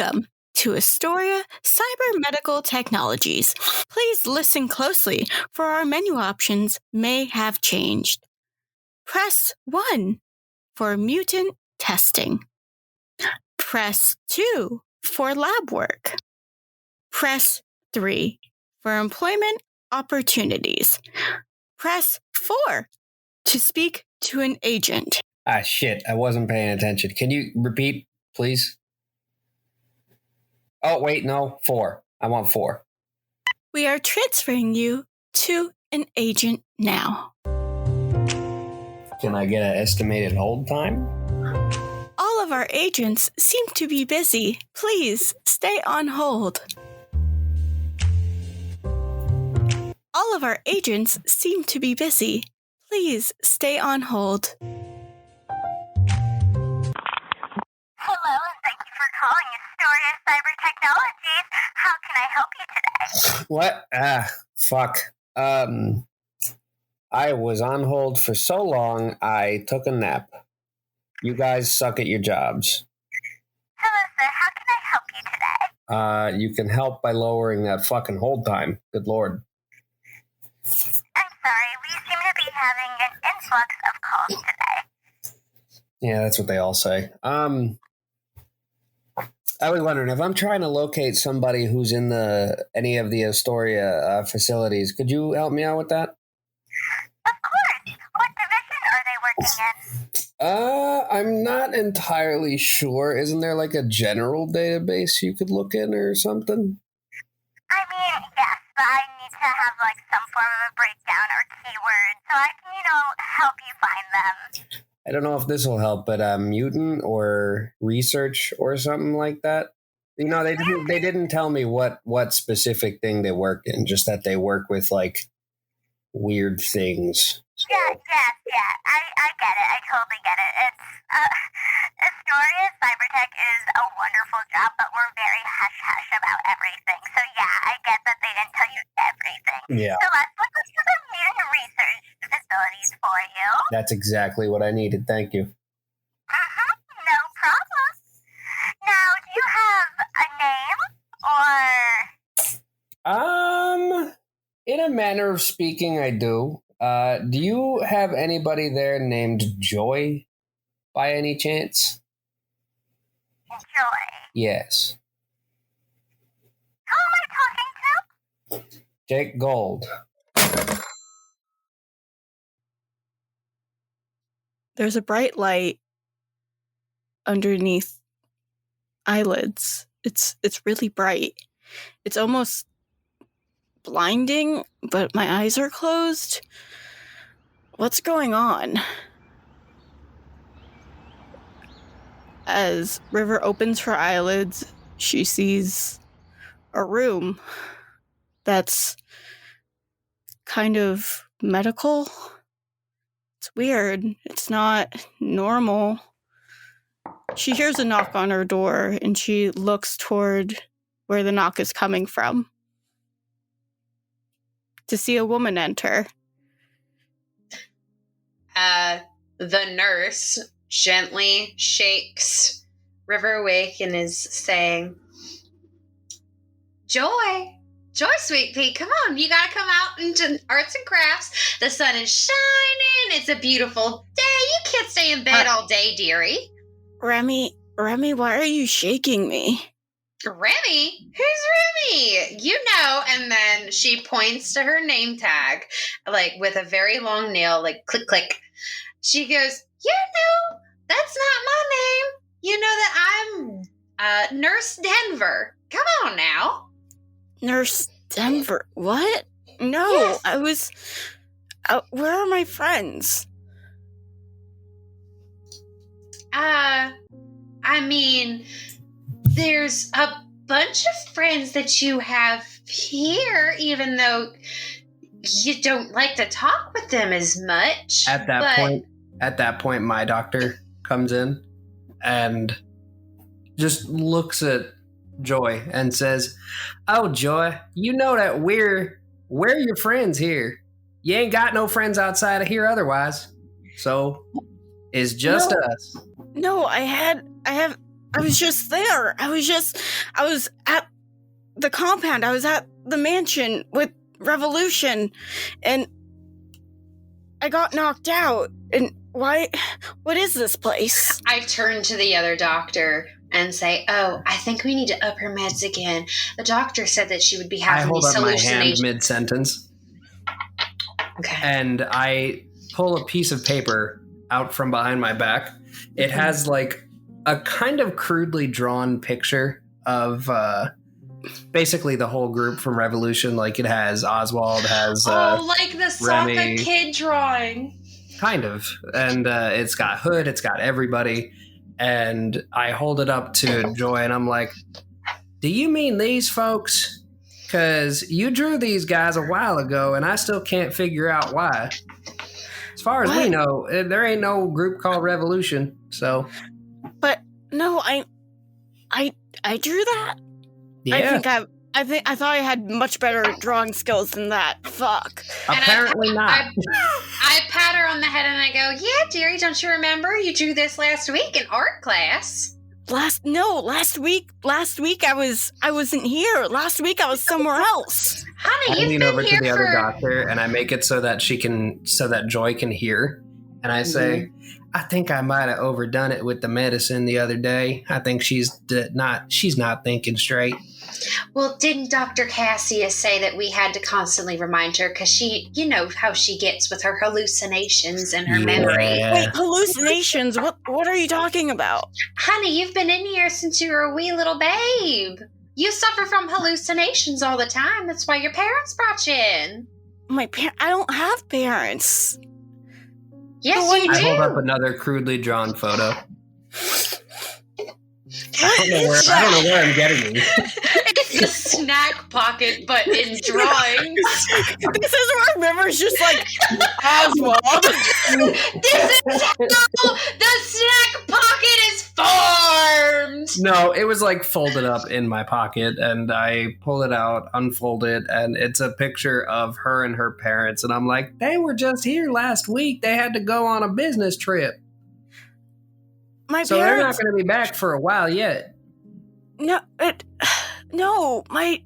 Welcome to Astoria Cyber Medical Technologies. Please listen closely, for our menu options may have changed. Press 1 for mutant testing. Press 2 for lab work. Press 3 for employment opportunities. Press 4 to speak to an agent. Ah, shit. I wasn't paying attention. Can you repeat, please? Oh, wait, no. 4. I want 4. We are transferring you to an agent now. Can I get an estimated hold time? All of our agents seem to be busy. Please stay on hold. All of our agents seem to be busy. Please stay on hold. Hello, and thank you for calling Astoria Cyber Technologies. How can I help you today? What? Fuck. I was on hold for so long, I took a nap. You guys suck at your jobs. Hello, sir. How can I help you today? You can help by lowering that fucking hold time. Good lord. I'm sorry. We seem to be having an influx of calls today. Yeah, that's what they all say. I was wondering, if I'm trying to locate somebody who's in any of the Astoria facilities, could you help me out with that? Of course. What division are they working in? I'm not entirely sure. Isn't there like a general database you could look in or something? I mean, yes, but I need to have like some form of a breakdown or keyword so I can, help you find them. I don't know if this will help, but mutant or research or something like that. They didn't tell me what specific thing they work in, just that they work with like weird things. Yeah. I get it. I totally get it. It's Astoria Cybertech is a wonderful job, but we're very hush-hush about everything. So yeah, I get that they didn't tell you everything. Yeah. So let's look into the mutant research facilities for you. That's exactly what I needed. Thank you. No problem. Now, do you have a name or? In a manner of speaking, I do. Do you have anybody there named Joy, by any chance? Joy. Yes. Who am I talking to? Jake Gold. There's a bright light underneath eyelids. It's really bright. It's almost blinding, but my eyes are closed. What's going on? As River opens her eyelids, she sees a room that's kind of medical. It's weird. It's not normal. She hears a knock on her door, and she looks toward where the knock is coming from to see a woman enter. The nurse gently shakes River awake and is saying, Joy, sweet pea, come on. You got to come out into arts and crafts. The sun is shining. It's a beautiful day. You can't stay in bed all day, dearie. Remi, why are you shaking me? Remi? Who's Remi? And then she points to her name tag, like with a very long nail, like click, click. She goes, that's not my name. You know that I'm Nurse Denver. Come on now. Nurse Denver? What? No, yes. I was... where are my friends? There's a bunch of friends that you have here, even though you don't like to talk with them as much. At that point, my doctor comes in and just looks at Joy and says, "Oh, Joy, you know that we're your friends here. You ain't got no friends outside of here otherwise. So it's just us." No, I have was just there. I was at the compound. I was at the mansion with Revolution, and I got knocked out. And why? What is this place? I turn to the other doctor and say, "Oh, I think we need to up her meds again. The doctor said that she would be having these hallucinations." I hold up my hand mid-sentence. Okay. And I pull a piece of paper out from behind my back. It has like a kind of crudely drawn picture of basically the whole group from Revolution. Like it has Oswald, has like the Sokka Remi. kid drawing. Kind of. And it's got Hood, it's got everybody. And I hold it up to Joy and I'm like, do you mean these folks? Because you drew these guys a while ago and I still can't figure out why. As far as we know, there ain't no group called Revolution, so. But no, I drew that. Yeah. I thought I had much better drawing skills than that. Fuck. Apparently not. I pat her on the head and I go, "Yeah, dearie, don't you remember? You drew this last week in art class." Last week I wasn't here. Last week I was somewhere else. Honey, I you've lean been over here to the for... other doctor and I make it so that Joy can hear. And I say, I think I might have overdone it with the medicine the other day. I think she's not thinking straight. Well, didn't Dr. Cassius say that we had to constantly remind her because she, you know how she gets with her hallucinations and her memory. Wait, hallucinations? What are you talking about? Honey, you've been in here since you were a wee little babe. You suffer from hallucinations all the time. That's why your parents brought you in. I don't have parents. Yes, you I do. hold up another crudely drawn photo. What is I don't that? know where I'm getting these. It's a snack pocket, but in drawings. This is where River's just like, Oswald. This is how the snack pocket is formed. No, it was like folded up in my pocket, and I pull it out, unfold it, and it's a picture of her and her parents. And I'm like, they were just here last week. They had to go on a business trip. So they're not going to be back for a while yet. No, my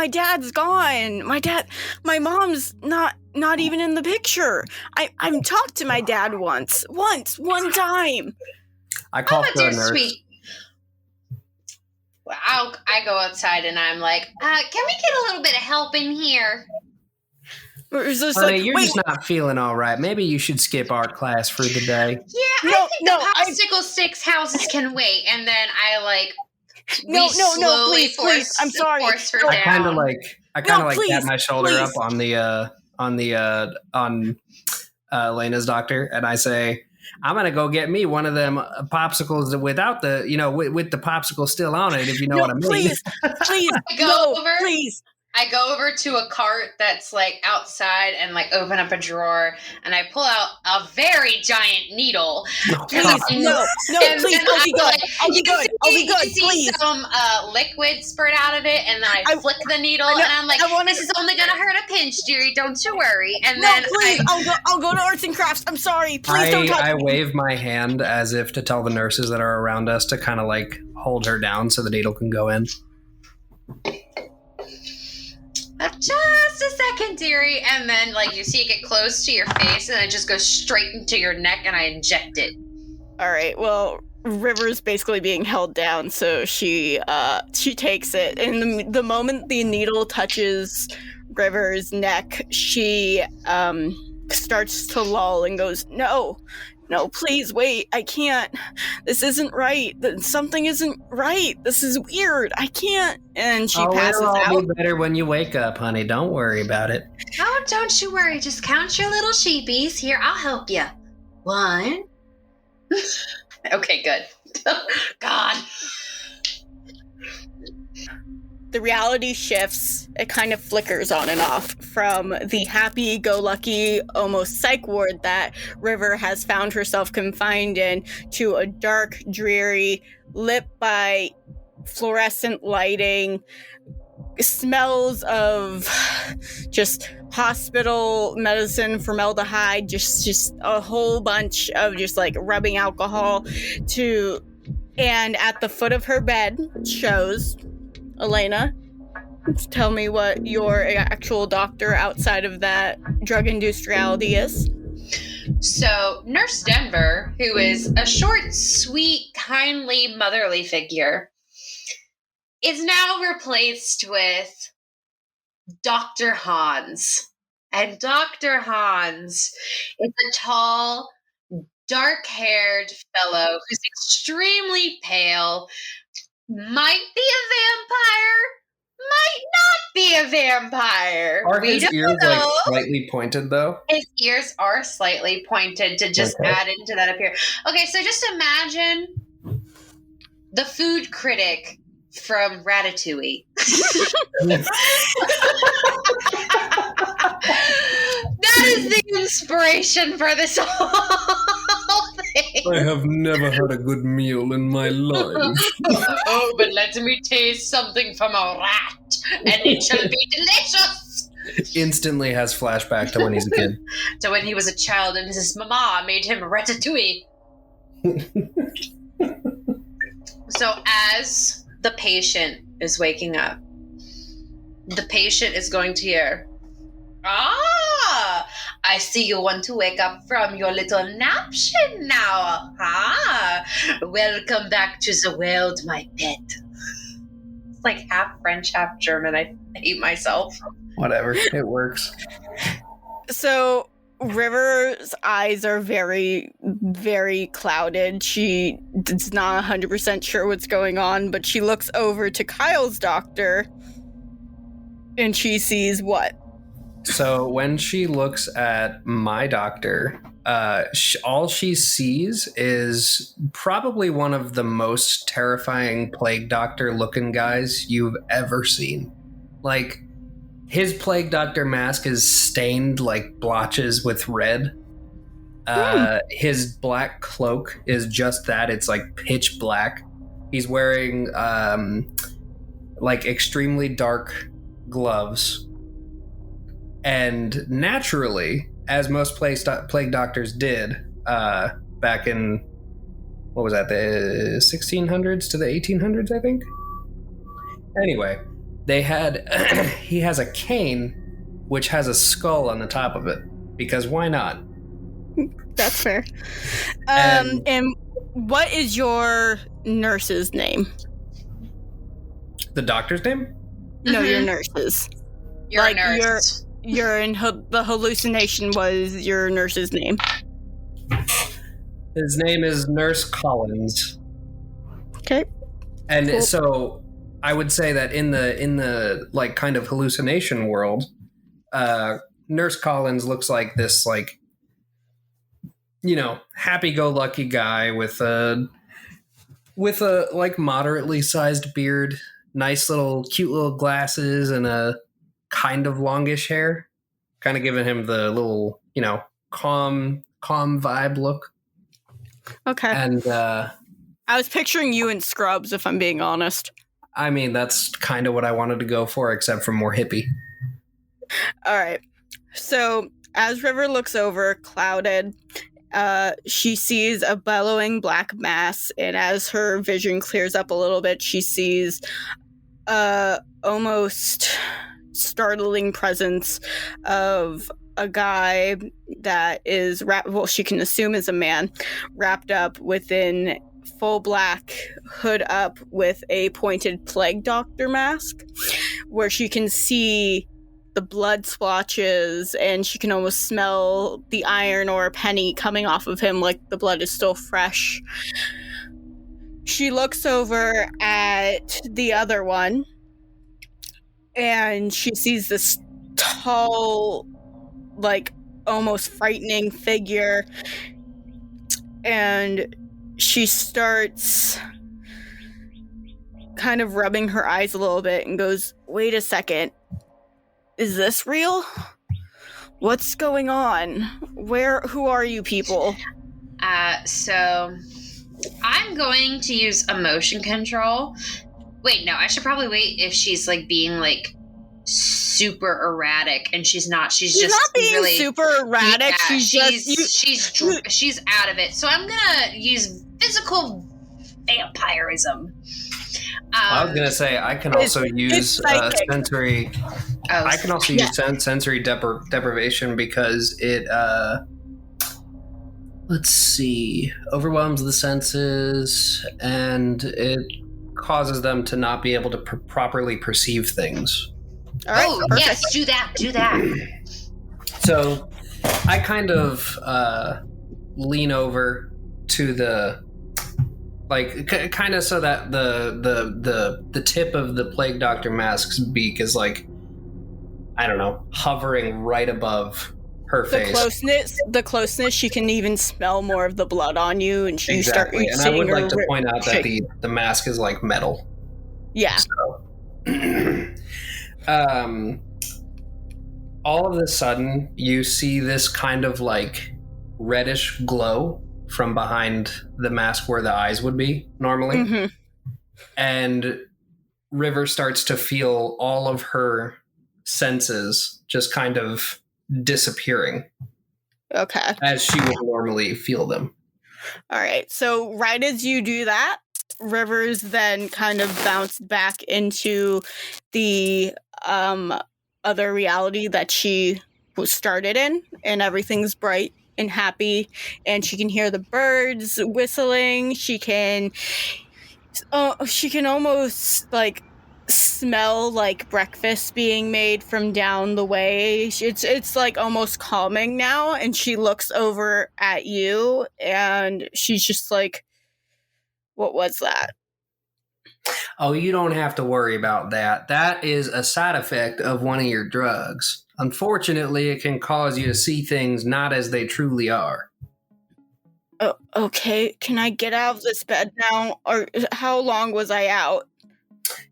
dad's gone. My mom's not even in the picture. I talked to my dad one time. I call for a nurse. Sweet. Well, I go outside and I'm like, can we get a little bit of help in here? Honey, you're just not feeling all right. Maybe you should skip art class for the day. Yeah, I think the popsicle sticks houses can wait. And then I like... No, please. I'm sorry. I kind of like pat my shoulder up on Lena's doctor, and I say, I'm gonna go get me one of them popsicles without the, with the popsicle still on it, if you know what I mean. Please. I go over to a cart that's like outside and like open up a drawer and I pull out a very giant needle. Please, please, I'll be good. I'll be good. You see some liquid spurt out of it, and then I flick the needle, and I'm like, "This is only gonna hurt a pinch, dearie. Don't you worry." And then please, I'll go to arts and crafts. I'm sorry. Please don't touch me. I wave my hand as if to tell the nurses that are around us to kind of like hold her down so the needle can go in. Just a second, dearie, and then like you see it get close to your face, and it just goes straight into your neck, and I inject it. All right. Well, River's basically being held down, so she takes it, and the moment the needle touches River's neck, she starts to lull and goes, No, please wait. I can't. This isn't right. Something isn't right. This is weird. I can't. And she passes it'll out. all be better when you wake up, honey. Don't worry about it. Oh, don't you worry. Just count your little sheepies. Here, I'll help you. 1. Okay, good. God. The reality shifts. It kind of flickers on and off from the happy-go-lucky, almost psych ward that River has found herself confined in to a dark, dreary, lit by fluorescent lighting, smells of just hospital medicine, formaldehyde, just a whole bunch of just like rubbing alcohol, to And at the foot of her bed shows Elena. Tell me what your actual doctor outside of that drug-induced reality is. So, Nurse Denver, who is a short, sweet, kindly, motherly figure, is now replaced with Dr. Hans. And Dr. Hans is a tall, dark-haired fellow who's extremely pale, might be a vampire, might not be a vampire. Are We his don't ears know. like slightly pointed though? His ears are slightly pointed to just Okay. add into that appearance. Okay, so just imagine the food critic from Ratatouille. That is the inspiration for this whole thing. I have never had a good meal in my life. Oh, but let me taste something from a rat, and it shall be delicious. Instantly has flashback to when he's a kid. So when he was a child and his mama made him ratatouille. So as the patient is waking up, the patient is going to hear, I see you want to wake up from your little napkin now. Welcome back to the world, my pet. It's like half French, half German. I hate myself. Whatever, it works. So River's eyes are very, very clouded. She is not 100% sure what's going on, but she looks over to Kyle's doctor and she sees what? So when she looks at my doctor, all she sees is probably one of the most terrifying plague doctor looking guys you've ever seen. Like, his plague doctor mask is stained like blotches with red. His black cloak is just that. It's like pitch black. He's wearing like extremely dark gloves. And naturally, as most plague doctors did back in, what was that, the 1600s to the 1800s, I think? Anyway, they had, he has a cane, which has a skull on the top of it, because why not? That's fair. And what is your nurse's name? The doctor's name? No, your nurse's. You're Like, a nurse. The hallucination was your nurse's name. His name is Nurse Collins. Okay. And Cool. so I would say that in the like kind of hallucination world, Nurse Collins looks like this, like, you know, happy-go-lucky guy with a like moderately sized beard, nice little cute little glasses, and a kind of longish hair, kind of giving him the little, you know, calm vibe look. Okay. And I was picturing you in Scrubs, if I'm being honest. I mean, that's kind of what I wanted to go for, except for more hippie. All right. So as River looks over, clouded, she sees a bellowing black mass, and as her vision clears up a little bit, she sees almost startling presence of a guy that is she can assume is a man, wrapped up within full black, hood up with a pointed plague doctor mask, where she can see the blood splotches and she can almost smell the iron or a penny coming off of him, like the blood is still fresh. She looks over at the other one and she sees this tall, like almost frightening figure, and she starts kind of rubbing her eyes a little bit and goes, "Wait a second. Is this real? What's going on? Who are you people?" So I'm going to use emotion control. Wait, no, I should probably wait if she's like being like super erratic, and she's not. She's just not being really super erratic. Yeah, she's out of it. So I'm gonna use vampirism. I was gonna say I can also use sensory. I can also use sensory deprivation because it. Let's see, overwhelms the senses and it causes them to not be able to properly perceive things. All right, yes, do that. So I kind of lean over to the, like, kind of so that the tip of the plague doctor mask's beak is, like, I don't know, hovering right above her face. The closeness, she can even smell more of the blood on you, and you start. And I would like to point out that the mask is like metal. Yeah. So, all of a sudden, you see this kind of like reddish glow from behind the mask where the eyes would be normally, and River starts to feel all of her senses just kind of disappearing. Okay. As she would normally feel them. All right. So right as you do that, Rivers then kind of bounced back into the other reality that she was started in, and everything's bright and happy, and she can hear the birds whistling. She can almost like smell like breakfast being made from down the way. It's like almost calming now, and she looks over at you and she's just like, what was that? Oh, you don't have to worry about that. That is a side effect of one of your drugs. Unfortunately, it can cause you to see things not as they truly are. Oh, okay. Can I get out of this bed now? Or how long was I out?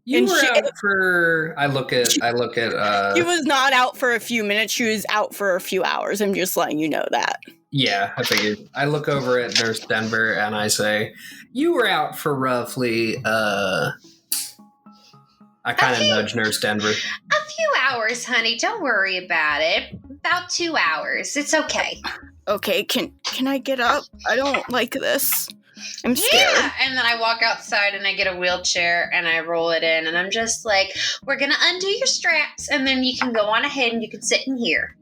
You were out for. I look at. She was not out for a few minutes. She was out for a few hours. I'm just letting you know that. Yeah, I figured. I look over at Nurse Denver and I say, "You were out for roughly." I kind of nudge Nurse Denver. A few hours, honey. Don't worry about it. About 2 hours. It's okay. Okay. Can I get up? I don't like this. I'm scared. Yeah, and then I walk outside and I get a wheelchair and I roll it in and I'm just like, we're going to undo your straps and then you can go on ahead and you can sit in here.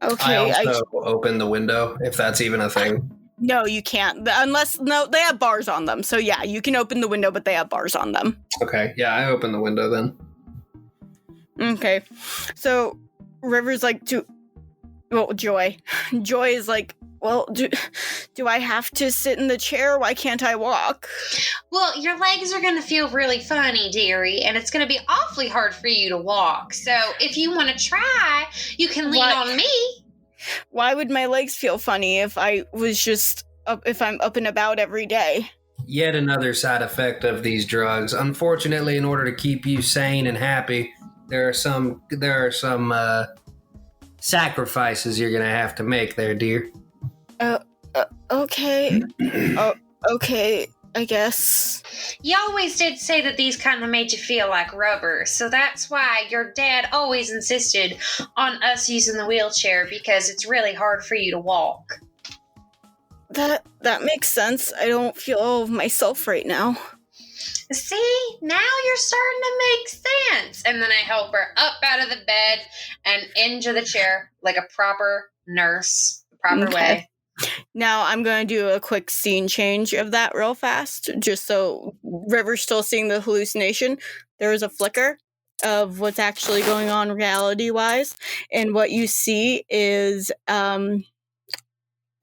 Okay. I also open the window, if that's even a thing. No, you can't. They have bars on them. So yeah, you can open the window, but they have bars on them. Okay, yeah, I open the window then. Okay. So River's like, Joy. Joy is like, well, do I have to sit in the chair? Why can't I walk? Well, your legs are going to feel really funny, dearie, and it's going to be awfully hard for you to walk. So if you want to try, you can lean on me. Why would my legs feel funny if I was just if I'm up and about every day? Yet another side effect of these drugs. Unfortunately, in order to keep you sane and happy, there are some sacrifices you're going to have to make there, dear. Okay. Okay, I guess. You always did say that these kind of made you feel like rubber, so that's why your dad always insisted on us using the wheelchair, because it's really hard for you to walk. That makes sense. I don't feel myself right now. See, now you're starting to make sense. And then I help her up out of the bed and into the chair like a proper nurse, proper way. Now I'm going to do a quick scene change of that real fast, just so River's still seeing the hallucination. There is a flicker of what's actually going on reality-wise, and what you see is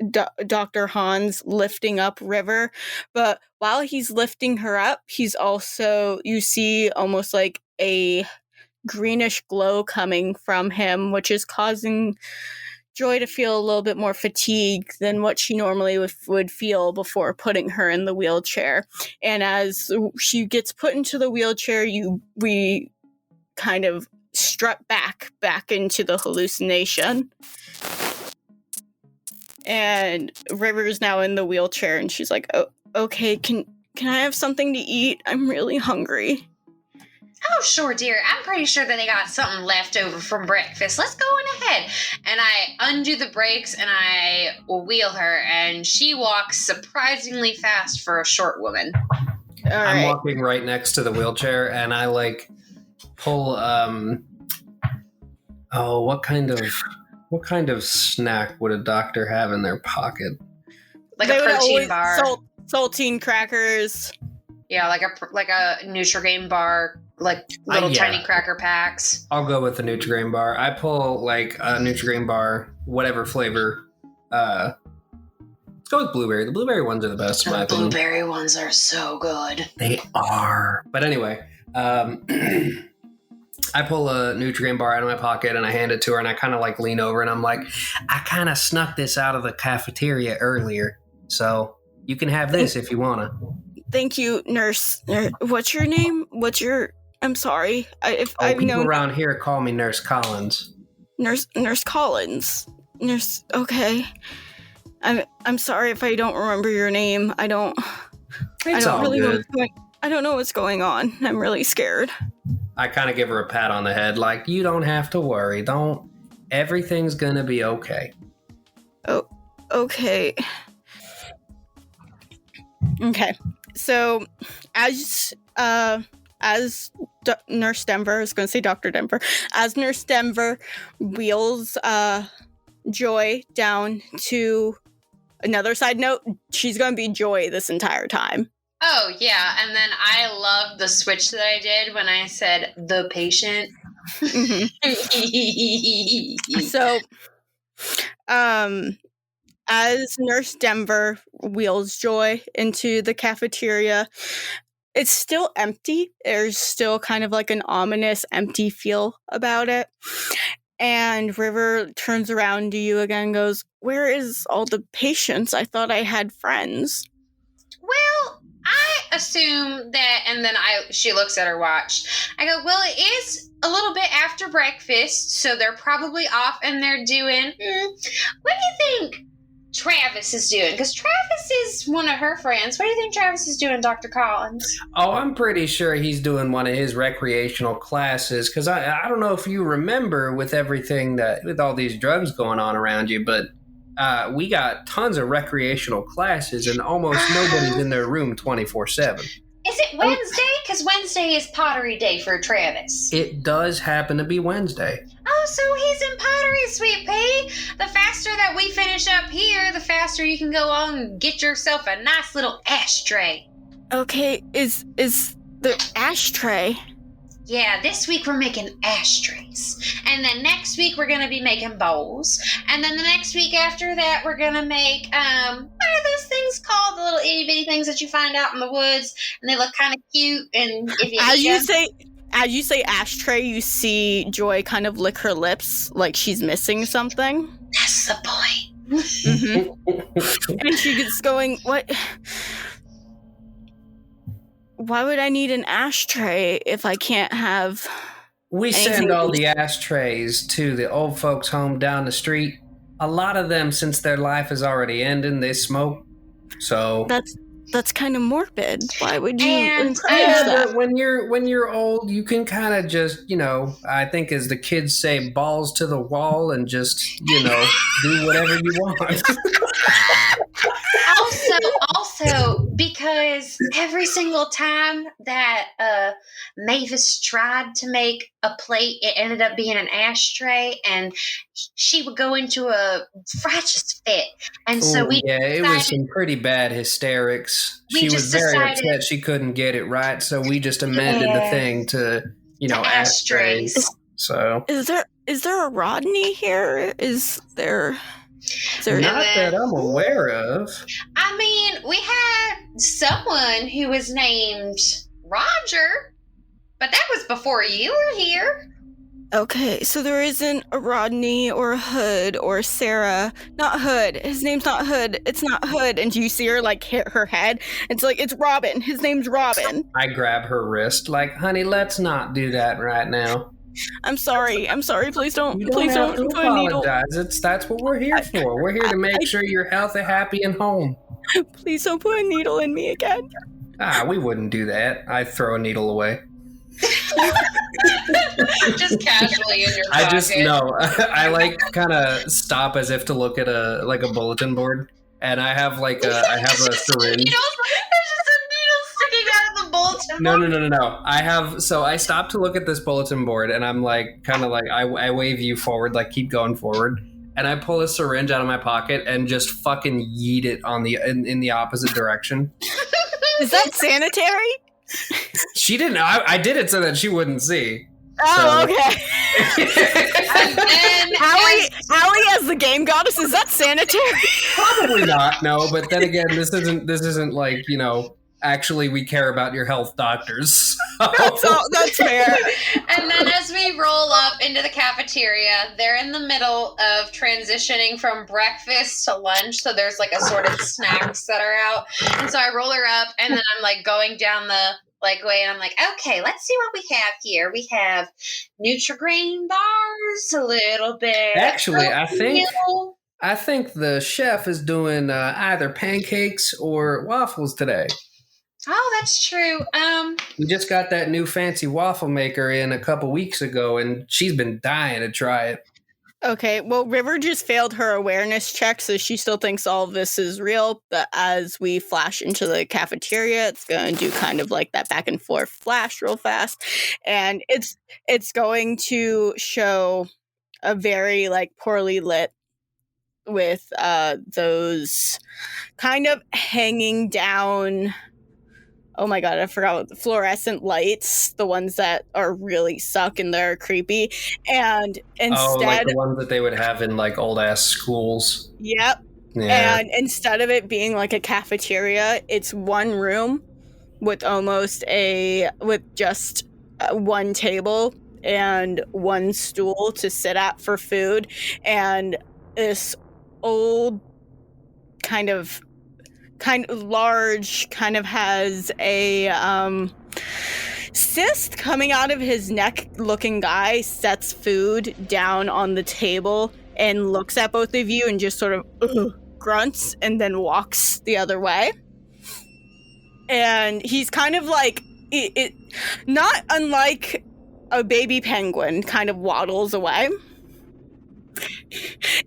Dr. Hans lifting up River, but while he's lifting her up, he's also, you see almost like a greenish glow coming from him, which is causing Joy to feel a little bit more fatigue than what she normally would feel before putting her in the wheelchair. And as she gets put into the wheelchair, we kind of strut back into the hallucination. And River's now in the wheelchair, and she's like, "Oh, okay, can I have something to eat? I'm really hungry." Oh, sure, dear. I'm pretty sure that they got something left over from breakfast. Let's go on ahead. And I undo the brakes and I wheel her, and she walks surprisingly fast for a short woman. I'm walking right next to the wheelchair, and I like pull. What kind of snack would a doctor have in their pocket? Like a protein bar, saltine crackers. Yeah, like a Nutri-Grain bar, like little tiny cracker packs. I'll go with the Nutri-Grain bar. I pull like a Nutri-Grain bar, whatever flavor. Let's go with blueberry. The blueberry ones are the best in my opinion. Blueberry ones are so good. They are. But anyway, I pull a Nutri-Grain bar out of my pocket and I hand it to her, and I kind of like lean over and I'm like, I kind of snuck this out of the cafeteria earlier, so you can have this if you want to. Thank you, nurse. What's your name? I'm sorry. People around here call me Nurse Collins. Nurse Collins. Nurse. Okay. I'm sorry if I don't remember your name. I don't really know what's going on. I'm really scared. I kind of give her a pat on the head, like, you don't have to worry. Everything's gonna be okay. Oh, okay. Okay. So, as Nurse Denver, I was going to say Dr. Denver, as Nurse Denver wheels Joy down to another side note, she's going to be Joy this entire time. Oh, yeah. And then I love the switch that I did when I said the patient. So, as Nurse Denver wheels Joy into the cafeteria, it's still empty. There's still kind of like an ominous empty feel about it. And River turns around to you again and goes, where is all the patients? I thought I had friends. Well, I assume that, and then she looks at her watch. I go, well, it is a little bit after breakfast, so they're probably off and they're doing, what do you think Travis is doing? Because Travis is one of her friends. What do you think Travis is doing, Dr. Collins? Oh, I'm pretty sure he's doing one of his recreational classes, because I don't know if you remember with everything with all these drugs going on around you, but we got tons of recreational classes and almost nobody's in their room 24/7. Is it Wednesday? Because Wednesday is pottery day for Travis. It does happen to be Wednesday. Oh, so he's in pottery, Sweet Pea. The faster that we finish up here, the faster you can go on and get yourself a nice little ashtray. Okay, is the ashtray? Yeah, this week we're making ashtrays. And then next week we're going to be making bowls. And then the next week after that we're going to make, what are those things called? The little itty bitty things that you find out in the woods. And they look kind of cute. And if you As you say ashtray, you see Joy kind of lick her lips like she's missing something. That's the point. Mm-hmm. And she gets going, what? Why would I need an ashtray if I can't have... We send all the ashtrays to the old folks' home down the street. A lot of them, since their life is already ending, they smoke. So... That's kind of morbid. Why would you encourage that? But when you're old, you can kind of just, I think as the kids say, balls to the wall and just, do whatever you want. Also, because every single time that Mavis tried to make a plate, it ended up being an ashtray, and she would go into a frighteous fit. And so it was some pretty bad hysterics. She was very upset she couldn't get it right, so we just amended the thing to, ashtrays. So is there a Rodney here? Is there not that I'm aware of. I mean, we had someone who was named Roger, but that was before you were here. Okay, so there isn't a Rodney or a Hood or Sarah. Not Hood. His name's not Hood. It's not Hood. And you see her hit her head. It's like, it's Robin. His name's Robin. I grab her wrist like, honey, let's not do that right now. I'm sorry. Please don't You put a needle. apologize. That's what we're here for. We're here to make sure you're healthy, happy, and home. Please don't put a needle in me again. We wouldn't do that. I'd throw a needle away. Just casually in your pocket. I kind of stop as if to look at a bulletin board, and I have a syringe. There's just a needle sticking out of the bulletin board? No. I stopped to look at this bulletin board, and I'm like, I wave you forward, like keep going forward, and I pull a syringe out of my pocket and just fucking yeet it on in the opposite direction. Is that sanitary? She didn't. I did it so that she wouldn't see. Oh, okay. And then Allie as the game goddess, is that sanitary? Probably not. No, but then again, this isn't like, actually we care about your health, doctors. That's fair. And then as we roll up into the cafeteria, they're in the middle of transitioning from breakfast to lunch. So there's like assorted snacks that are out. And so I roll her up, and then I'm like going down the way, and I'm like, okay, let's see what we have here. We have Nutri-Grain bars, a little bit. Actually, I think the chef is doing either pancakes or waffles today. Oh, that's true. We just got that new fancy waffle maker in a couple weeks ago, and she's been dying to try it. Okay, well, River just failed her awareness check, so she still thinks all of this is real. But as we flash into the cafeteria, it's going to do kind of like that back and forth flash real fast. And it's going to show a very like poorly lit with those kind of hanging down. Oh my god, I forgot what the fluorescent lights, the ones that are really suck and they're creepy. And instead, like the ones that they would have in like old ass schools. Yep. Yeah. And instead of it being like a cafeteria, it's one room with just one table and one stool to sit at for food, and this old kind of large, kind of has a cyst coming out of his neck looking guy sets food down on the table and looks at both of you and just sort of grunts and then walks the other way. And he's kind of like it not unlike a baby penguin, kind of waddles away.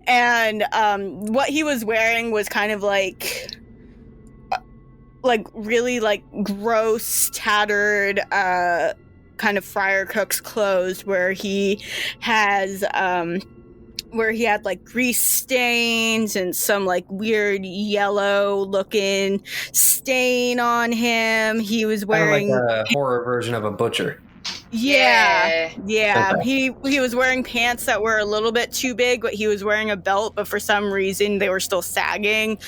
And what he was wearing was kind of like really like gross, tattered, kind of Friar Cook's clothes, where he had like grease stains and some like weird yellow looking stain on him. He was wearing kind of like a horror version of a butcher. Yeah. Okay. He was wearing pants that were a little bit too big, but he was wearing a belt, but for some reason they were still sagging.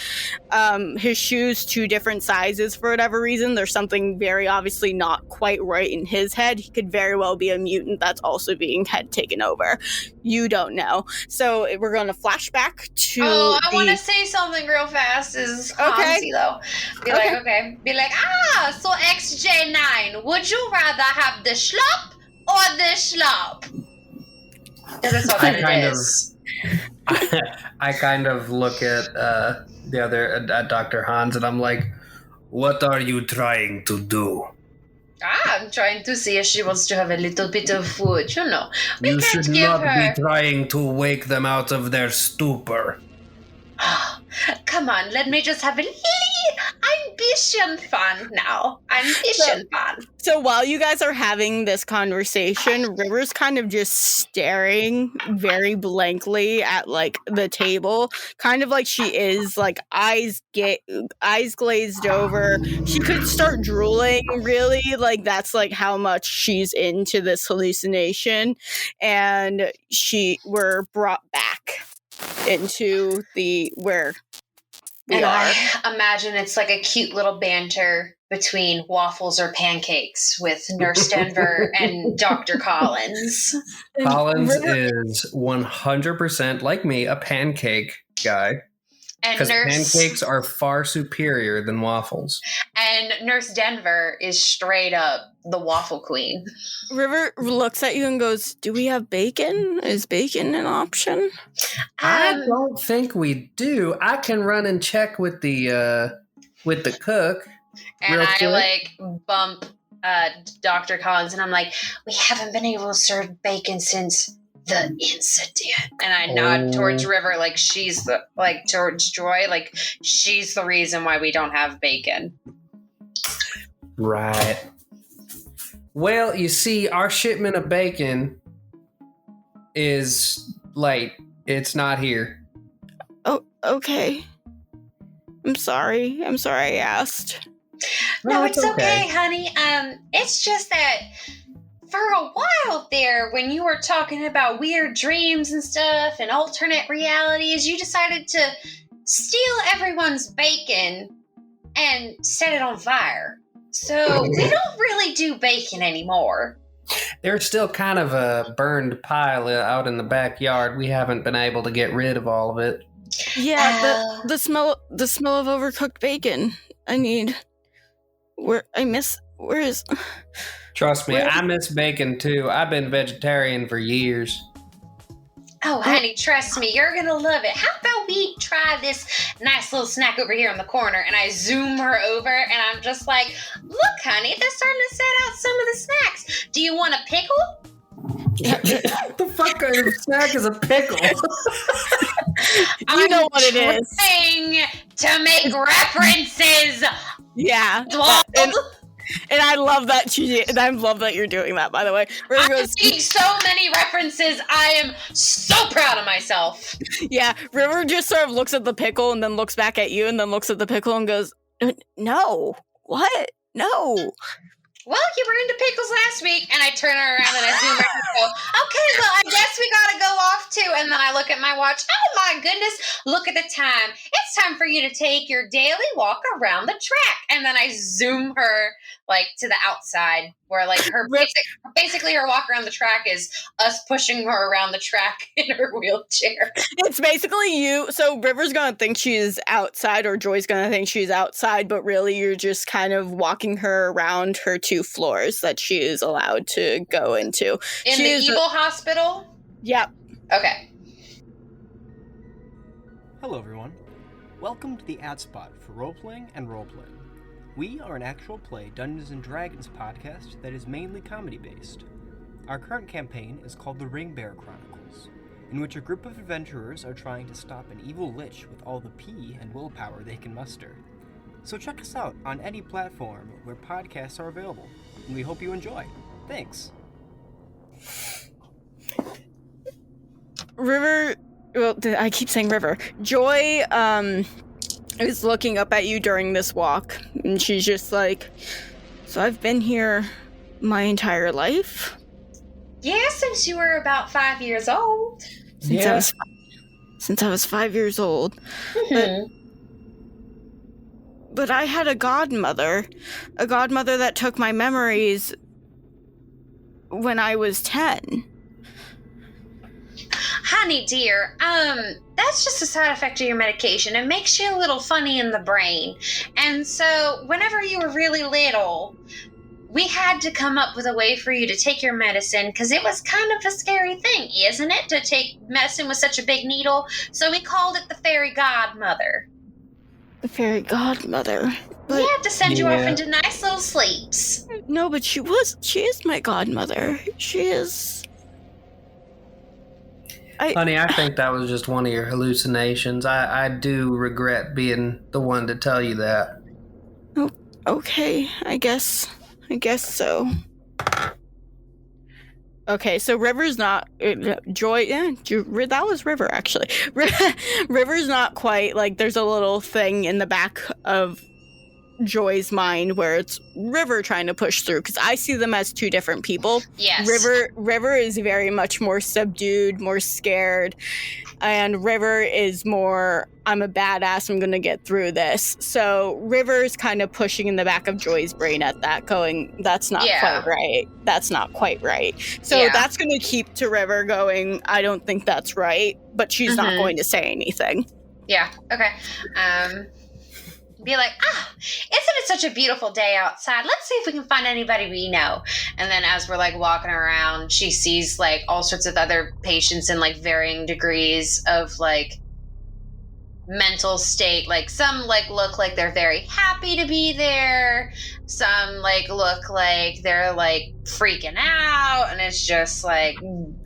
His shoes, 2 different sizes for whatever reason. There's something very obviously not quite right in his head. He could very well be a mutant that's also being head taken over. You don't know. So we're going to flash back to I want to say something real fast. Is Hansi, though. Be like, so XJ9, would you rather have the schlop or the schlop? That's all that it is. I kind of look at at Dr. Hans, and I'm like, what are you trying to do? I'm trying to see if she wants to have a little bit of food. You should not be trying to wake them out of their stupor. Come on, let me just have a little ambition fun now. Fun. So while you guys are having this conversation, River's kind of just staring very blankly at like the table, kind of like she is like eyes glazed over. She could start drooling, really, like that's like how much she's into this hallucination. And we're brought back into where we are. I imagine it's like a cute little banter between waffles or pancakes with Nurse Denver and Dr. Collins. Collins is 100% like me, a pancake guy. Because pancakes are far superior than waffles. And Nurse Denver is straight up the waffle queen. River looks at you and goes, "Do we have bacon? Is bacon an option?" I don't think we do. I can run and check with the cook. And I bump Dr. Collins, and I'm like, "We haven't been able to serve bacon since the incident." And I nod towards River, like she's towards Joy, like she's the reason why we don't have bacon. Right. Well, you see, our shipment of bacon is late. It's not here. Oh, okay. I'm sorry I asked. No, it's okay, honey. It's just that for a while there, when you were talking about weird dreams and stuff and alternate realities, you decided to steal everyone's bacon and set it on fire. So we don't really do bacon anymore. There's still kind of a burned pile out in the backyard. We haven't been able to get rid of all of it. Yeah, the smell of overcooked bacon. Where is... Trust me, I miss bacon too. I've been vegetarian for years. Oh, honey, trust me, you're gonna love it. How about we try this nice little snack over here in the corner? And I zoom her over, and I'm just like, look, honey, they're starting to set out some of the snacks. Do you want a pickle? What the fuck kind of snack is a pickle? You know what it is. I'm trying to make references. Yeah. And I love that you're doing that, by the way. I'm making so many references. I am so proud of myself. Yeah, River just sort of looks at the pickle and then looks back at you and then looks at the pickle and goes, no. What? No. Well, you were into pickles last week, and I turn her around and I zoom her and go, okay, well, I guess we gotta go off too. And then I look at my watch. Oh my goodness, look at the time. It's time for you to take your daily walk around the track. And then I zoom her like to the outside where like her basically her walk around the track is us pushing her around the track in her wheelchair. It's basically you. So River's gonna think she's outside, or Joy's gonna think she's outside, but really you're just kind of walking her around her 2 floors that she is allowed to go into. In the evil hospital? Yep. Okay. Hello everyone. Welcome to the ad spot for role-playing and role-playing. We are an actual play Dungeons & Dragons podcast that is mainly comedy-based. Our current campaign is called the Ring Bear Chronicles, in which a group of adventurers are trying to stop an evil lich with all the pee and willpower they can muster. So check us out on any platform where podcasts are available, and we hope you enjoy. Thanks! River, well, I keep saying River. Joy, is looking up at you during this walk, and she's just like, so I've been here my entire life? Yeah, since you were about 5 years old. Since I was 5 years old. Mm-hmm. But I had a godmother that took my memories when I was 10. Honey dear, that's just a side effect of your medication. It makes you a little funny in the brain. And so whenever you were really little, we had to come up with a way for you to take your medicine because it was kind of a scary thing, isn't it? To take medicine with such a big needle. So we called it the fairy godmother. The fairy godmother. But we have to send you off into nice little sleeps. No, but she is my godmother. She is. Honey, I think that was just one of your hallucinations. I do regret being the one to tell you that. Oh, okay. I guess so. Okay, so River's not Joy. Yeah, that was River actually. River's not quite like. There's a little thing in the back of Joy's mind where it's River trying to push through, because I see them as 2 different people. Yes. River is very much more subdued, more scared, and River is more, I'm a badass, I'm gonna get through this. So River's kind of pushing in the back of Joy's brain at that, going, that's not quite right. That's not quite right. So that's gonna keep to River going, I don't think that's right, but she's not going to say anything. Yeah, okay. Be like, isn't it such a beautiful day outside? Let's see if we can find anybody we know. And then as we're like walking around, she sees like all sorts of other patients in like varying degrees of like mental state. Like some like look like they're very happy to be there. Some like look like they're like freaking out, and it's just like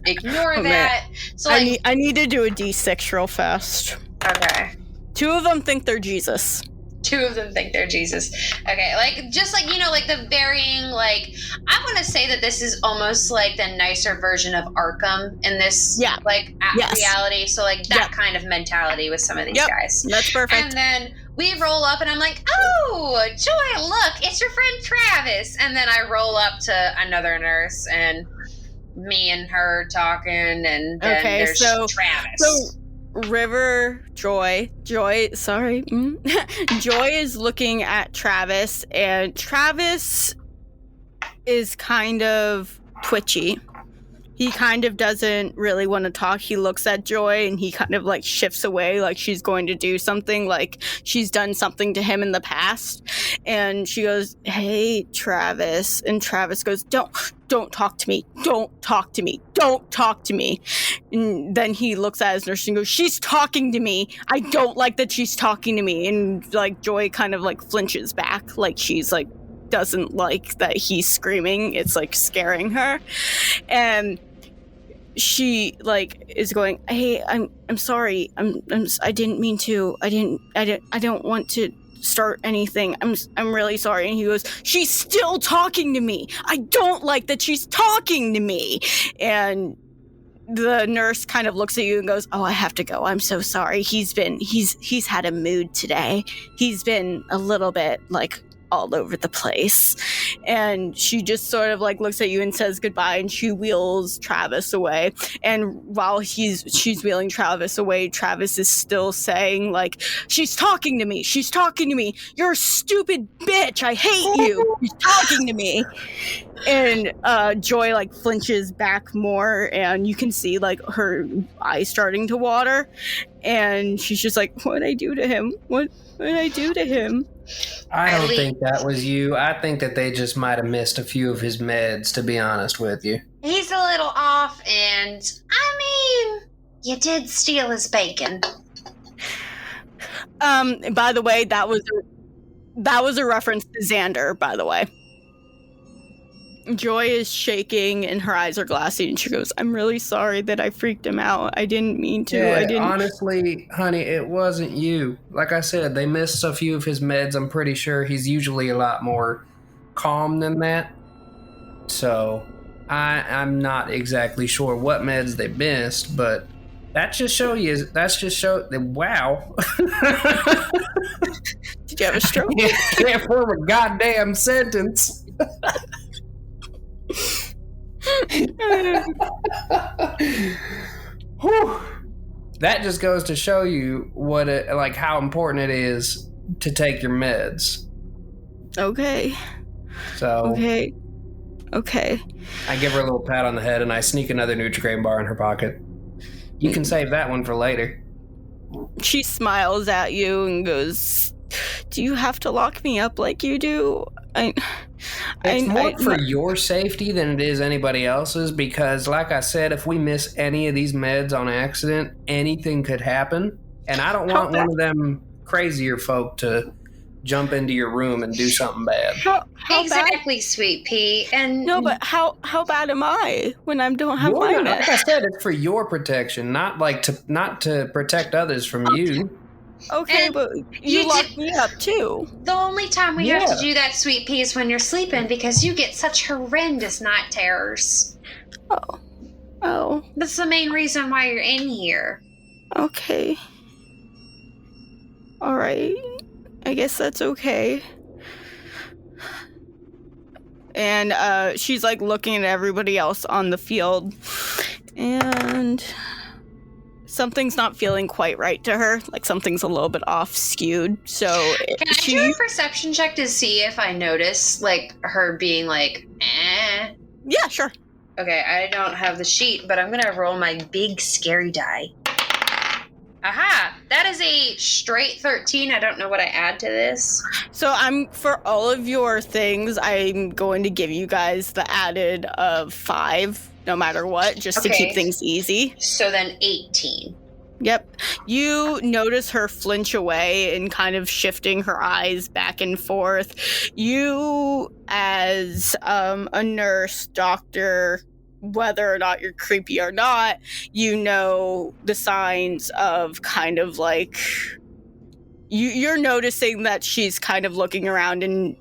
ignore that. Man. So like, I need to do a D6 real fast. Okay. 2 of them think they're Jesus. Two of them think they're Jesus. Okay, like, just like, like the varying, like, I want to say that this is almost like the nicer version of Arkham in this, like, reality. So, like, that kind of mentality with some of these guys. That's perfect. And then we roll up and I'm like, oh, Joy, look, it's your friend Travis. And then I roll up to another nurse and me and her talking, and then there's Travis. So River, Joy, sorry. Joy is looking at Travis, and Travis is kind of twitchy. He kind of doesn't really want to talk. He looks at Joy and he kind of like shifts away, like she's going to do something, like she's done something to him in the past. And she goes, hey, Travis. And Travis goes, don't talk to me. Don't talk to me. Don't talk to me. And then he looks at his nurse and goes, she's talking to me. I don't like that she's talking to me. And like Joy kind of like flinches back, like she's like, doesn't like that he's screaming. It's like scaring her. And she like is going, hey, I'm sorry. I didn't mean to. I don't want to start anything. I'm really sorry. And he goes, she's still talking to me. I don't like that she's talking to me. And the nurse kind of looks at you and goes, oh, I have to go. I'm so sorry. He's had a mood today. He's been a little bit like all over the place. And she just sort of like looks at you and says goodbye, and she wheels Travis away. And while she's wheeling Travis away, Travis is still saying like, she's talking to me. You're a stupid bitch. I hate you. She's talking to me. And Joy like flinches back more, and you can see like her eyes starting to water, and she's just like, what did I do to him? What did I do to him? I don't think that was you. I think that they just might have missed a few of his meds, to be honest with you. He's a little off, and I mean, you did steal his bacon. By the way, that was a reference to Xander, by the way. Joy is shaking and her eyes are glassy, and she goes, I'm really sorry that I freaked him out. I didn't mean to. Yeah, honestly, honey, it wasn't you. Like I said, they missed a few of his meds. I'm pretty sure he's usually a lot more calm than that. So I'm not exactly sure what meds they missed, but that just show you. That's just show. Wow. Did you have a stroke? Can't form a goddamn sentence. Whew. That just goes to show you how important it is to take your meds. Okay. So Okay. I give her a little pat on the head and I sneak another Nutri-Grain bar in her pocket. You can save that one for later. She smiles at you and goes, do you have to lock me up like you do? It's more for your safety than it is anybody else's, because like I said, if we miss any of these meds on accident, anything could happen. And I don't want one of them crazier folk to jump into your room and do something bad. How exactly, bad? Sweet Pea. And no, but how bad am I when I don't have my meds? Like I said, it's for your protection, not to protect others from you. Okay, but you locked me up too. The only time we have to do that, Sweet Pea, is when you're sleeping, because you get such horrendous night terrors. Oh. That's the main reason why you're in here. Okay. All right. I guess that's okay. And she's like looking at everybody else on the field, and something's not feeling quite right to her. Like something's a little bit off skewed. So can I do a perception check to see if I notice like her being like, eh? Yeah, sure. Okay, I don't have the sheet, but I'm gonna roll my big scary die. Aha! That is a straight 13. I don't know what I add to this. So for all of your things, I'm going to give you guys the added of 5, no matter what, just to keep things easy. So then 18. Yep. You notice her flinch away and kind of shifting her eyes back and forth. You, as a nurse, doctor, whether or not you're creepy or not, you know the signs of kind of like you're noticing that she's kind of looking around, and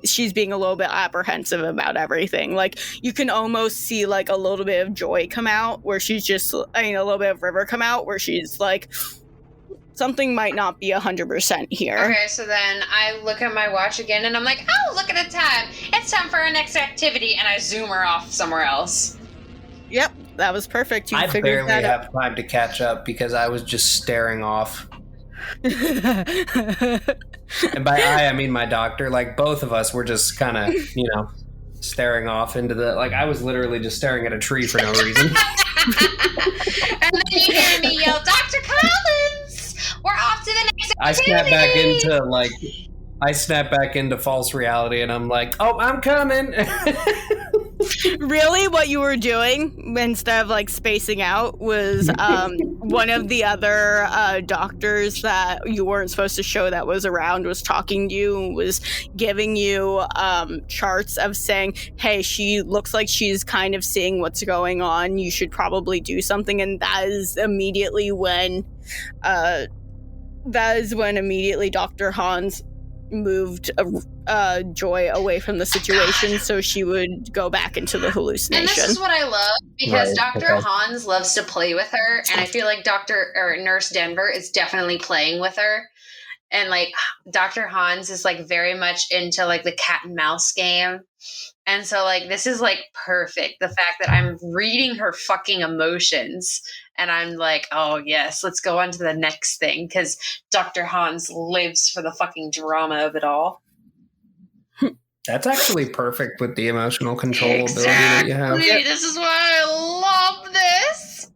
she's being a little bit apprehensive about everything. Like, you can almost see like a little bit of Joy come out where she's just, a little bit of River come out where she's like, something might not be 100% here. Okay, so then I look at my watch again and I'm like, oh, look at the time. It's time for our next activity. And I zoom her off somewhere else. Yep, that was perfect. I barely have time to catch up because I was just staring off. And by I mean my doctor. Like, both of us were just kind of, staring off into the, like, I was literally just staring at a tree for no reason. And then you hear me yell, Dr. Collins, we're off to the next activity. I snap back into false reality, and I'm like, oh, I'm coming. Really, what you were doing instead of like spacing out was one of the other doctors that you weren't supposed to show that was around was talking to you and was giving you charts of saying, hey, she looks like she's kind of seeing what's going on. You should probably do something. And that is immediately when Dr. Hans moved Joy away from the situation so she would go back into the hallucination. And this is what I love, because Dr. Hans loves to play with her, and I feel like Nurse Denver is definitely playing with her. And like Dr. Hans is like very much into like the cat and mouse game. And so like this is like perfect. The fact that I'm reading her fucking emotions and I'm like, oh yes, let's go on to the next thing, because Dr. Hans lives for the fucking drama of it all. That's actually perfect with the emotional control ability that you have. This is why I love this.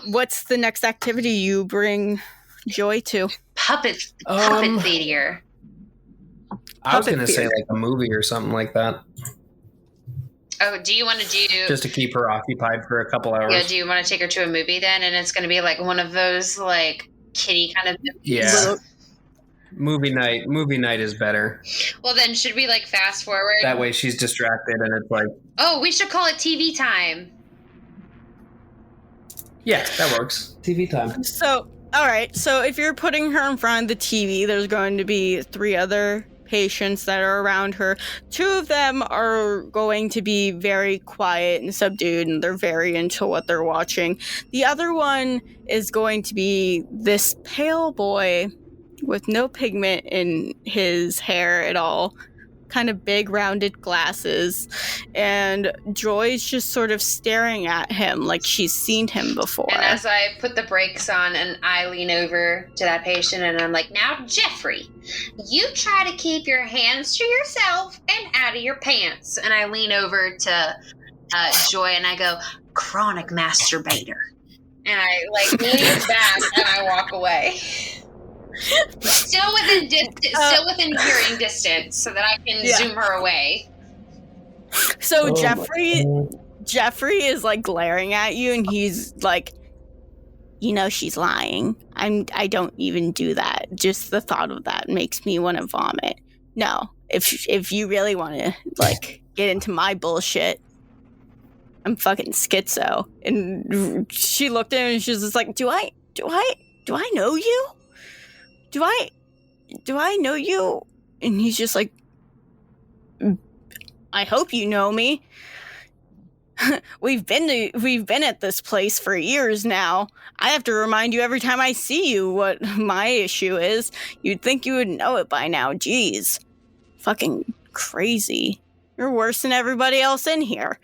What's the next activity you bring Joy to? Puppet theater. I was going to say like a movie or something like that. Oh, do you want to do... Just to keep her occupied for a couple hours. Yeah, do you want to take her to a movie then? And it's going to be like one of those like kitty kind of movies? Yeah. Movie night is better. Well, then should we like fast forward? That way she's distracted and it's like... Oh, we should call it TV time. Yeah, that works. TV time. So, all right. So if you're putting her in front of the TV, there's going to be 3 other patients that are around her. 2 of them are going to be very quiet and subdued, and they're very into what they're watching. The other one is going to be this pale boy with no pigment in his hair at all, kind of big rounded glasses, and Joy's just sort of staring at him like she's seen him before. And as I put the brakes on and I lean over to that patient and I'm like, now Jeffrey, you try to keep your hands to yourself and out of your pants. And I lean over to Joy and I go, chronic masturbator. And I like lean back and I walk away. Still within hearing distance, so that I can zoom her away. So Jeffrey is like glaring at you, and he's like, she's lying. I don't even do that. Just the thought of that makes me want to vomit. No, if you really want to like get into my bullshit, I'm fucking schizo. And she looked at him and she was just like, do I know you? Do I know you? And he's just like, I hope you know me. We've been at this place for years now. I have to remind you every time I see you what my issue is. You'd think you would know it by now. Jeez. Fucking crazy. You're worse than everybody else in here.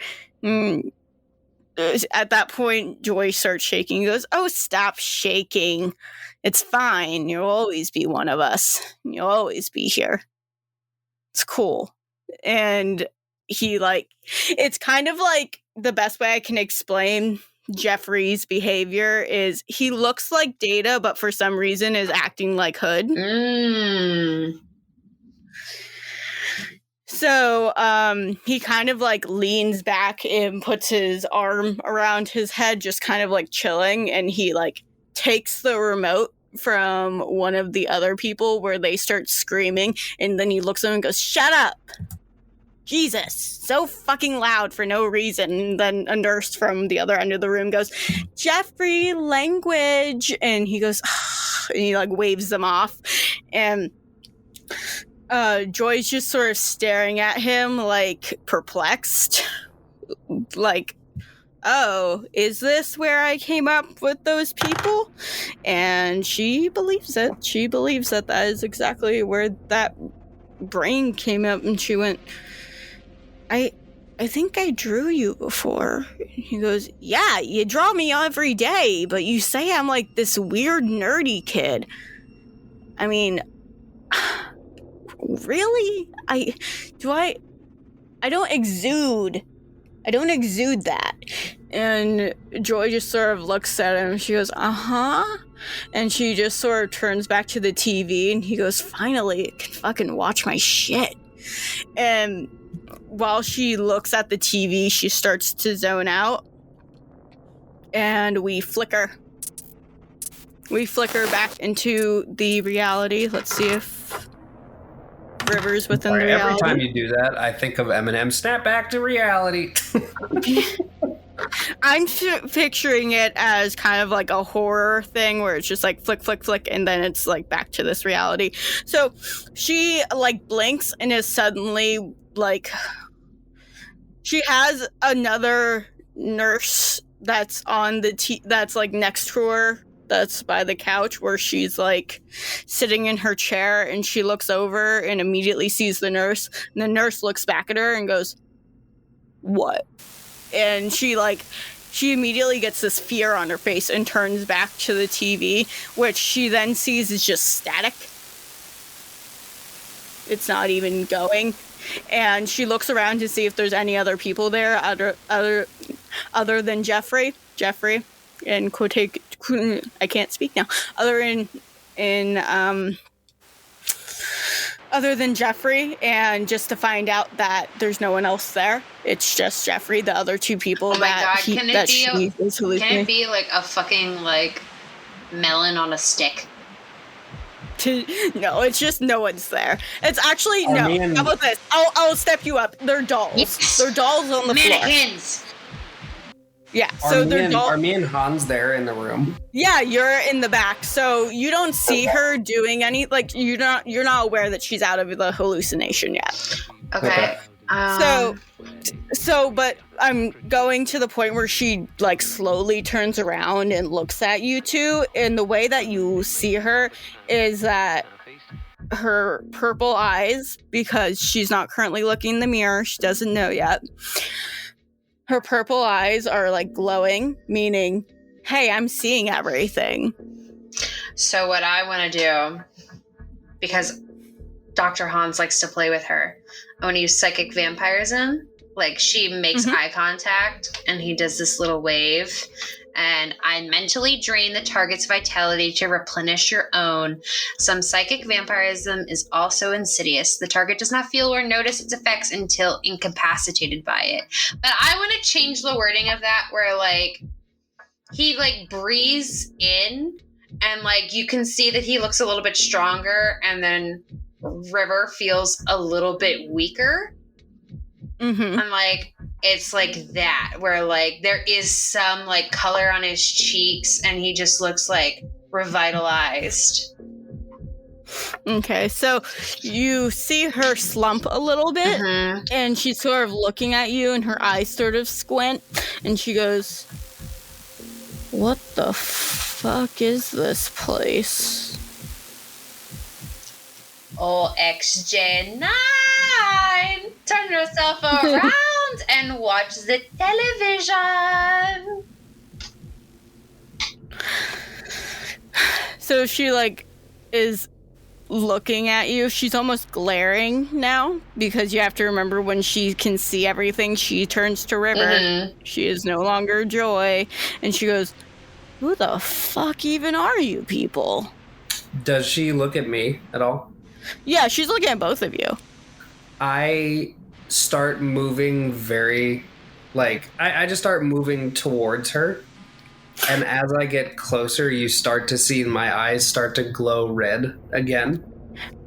At that point, Joy starts shaking. He goes, oh, stop shaking. It's fine. You'll always be one of us. You'll always be here. It's cool. And he it's kind of like the best way I can explain Jeffrey's behavior is he looks like Data, but for some reason is acting like Hood. So he kind of like leans back and puts his arm around his head, just kind of like chilling, and he like takes the remote from one of the other people where they start screaming, and then he looks at them and goes, shut up, Jesus, so fucking loud for no reason. And then a nurse from the other end of the room goes, Jeffrey, language. And he goes, and he like waves them off. And Joy's just sort of staring at him like perplexed. Like, oh, is this where I came up with those people? And she believes it. She believes that that is exactly where that brain came up, and she went, I think I drew you before. He goes, yeah, you draw me every day, but you say I'm like this weird nerdy kid. I mean, really? I don't exude that. And Joy just sort of looks at him. She goes, uh-huh. And she just sort of turns back to the TV, and he goes, finally, I can fucking watch my shit. And while she looks at the TV, she starts to zone out. And we flicker back into the reality. Let's see if River's within the reality. Every time you do that, I think of Eminem, snap back to reality. I'm picturing it as kind of like a horror thing where it's just like flick, flick, flick, and then it's like back to this reality. So she like blinks and is suddenly like, she has another nurse that's on that's like next to her, that's by the couch, where she's like sitting in her chair, and she looks over and immediately sees the nurse, and the nurse looks back at her and goes, what? And she immediately gets this fear on her face and turns back to the TV, which she then sees is just static. It's not even going. And she looks around to see if there's any other people there other than Jeffrey, and I can't speak now. Other than Jeffrey, and just to find out that there's no one else there. It's just Jeffrey, the other two people Can it be like a fucking like melon on a stick? No, it's just no one's there. It's actually no. How about this? I'll step you up. They're dolls. Yes. They're dolls on the Mannequins. floor. Yeah, so are me and Hans there in the room? Yeah, you're in the back, so you don't see her doing any, like, you're not aware that she's out of the hallucination yet. Okay. But I'm going to the point where she, like, slowly turns around and looks at you two, and the way that you see her is that her purple eyes, because she's not currently looking in the mirror, she doesn't know yet, her purple eyes are like glowing, meaning, hey, I'm seeing everything. So what I want to do, because Dr. Hans likes to play with her, I want to use psychic vampirism. Like, she makes eye contact and he does this little wave, and I mentally drain the target's vitality to replenish your own. Some psychic vampirism is also insidious. The target does not feel or notice its effects until incapacitated by it. But I want to change the wording of that, where like he like breathes in and like you can see that he looks a little bit stronger, and then River feels a little bit weaker. And like it's like that, where like there is some like color on his cheeks and he just looks like revitalized. Okay, so you see her slump a little bit, and she's sort of looking at you, and her eyes sort of squint, and she goes, what the fuck is this place? Oh, XJ9! Turn yourself around and watch the television! So she, like, is looking at you. She's almost glaring now, because you have to remember, when she can see everything, she turns to River. She is no longer Joy. And she goes, who the fuck even are you people? Does she look at me at all? Yeah, she's looking at both of you. I start moving I just start moving towards her. And as I get closer, you start to see my eyes start to glow red again.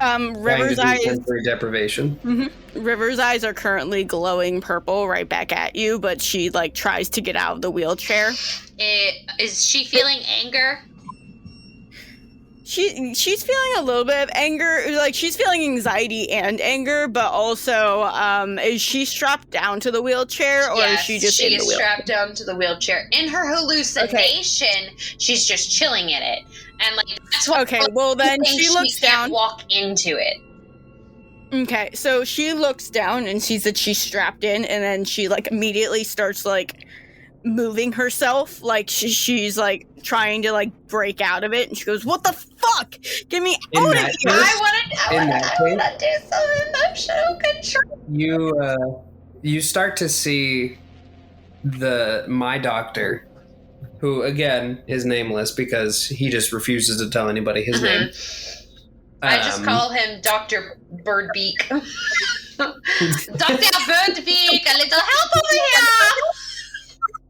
River's eyes. Sensory deprivation. Mm-hmm. River's eyes are currently glowing purple right back at you, but she like tries to get out of the wheelchair. Is she feeling anger? She's feeling a little bit of anger, like she's feeling anxiety and anger, but also, is she strapped down to the wheelchair, or yes, is she just she in the is wheelchair? strapped down to the wheelchair. In her hallucination, she's just chilling in it, and like that's what. Okay, well then she looks down. Walk into it. Okay, so she looks down and sees that she's strapped in, and then she like immediately starts like moving herself, like she's like trying to like break out of it, and she goes, "What the fuck? Get me out of here!" I want to do some emotional control. You start to see my doctor, who again is nameless because he just refuses to tell anybody his name. I just call him Dr. Birdbeak. Dr. Birdbeak, a little help over here!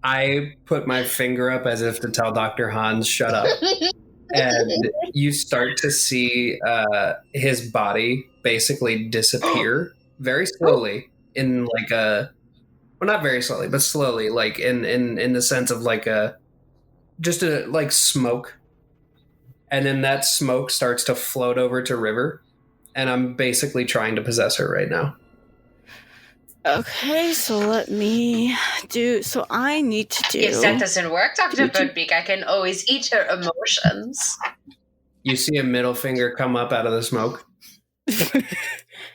I put my finger up as if to tell Dr. Hans, shut up. And you start to see his body basically disappear very slowly in like well, not very slowly, but slowly, like in the sense of like just a like smoke. And then that smoke starts to float over to River. And I'm basically trying to possess her right now. Okay, so let me do. So I need to do. If that doesn't work, Dr. Birdbeak, I can always eat her emotions. You see a middle finger come up out of the smoke. That's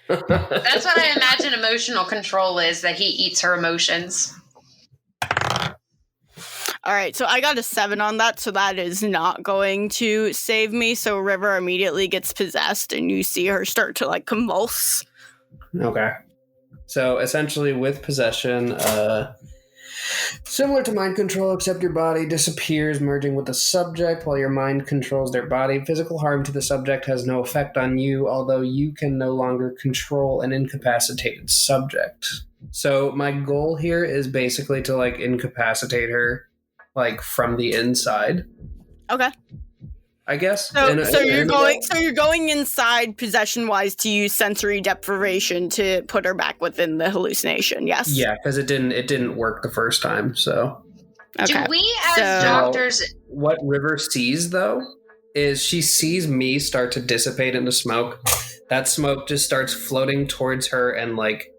what I imagine emotional control is, that he eats her emotions. All right, so I got a 7 on that, so that is not going to save me. So River immediately gets possessed, and you see her start to like convulse. Okay. So essentially with possession, similar to mind control, except your body disappears, merging with the subject while your mind controls their body. Physical harm to the subject has no effect on you, although you can no longer control an incapacitated subject. So my goal here is basically to like incapacitate her like from the inside. Okay. I guess. So you're going inside possession wise to use sensory deprivation to put her back within the hallucination. Yes. Yeah, because it didn't work the first time. So. Okay. Do we as doctors? What River sees though is she sees me start to dissipate into smoke. That smoke just starts floating towards her and like,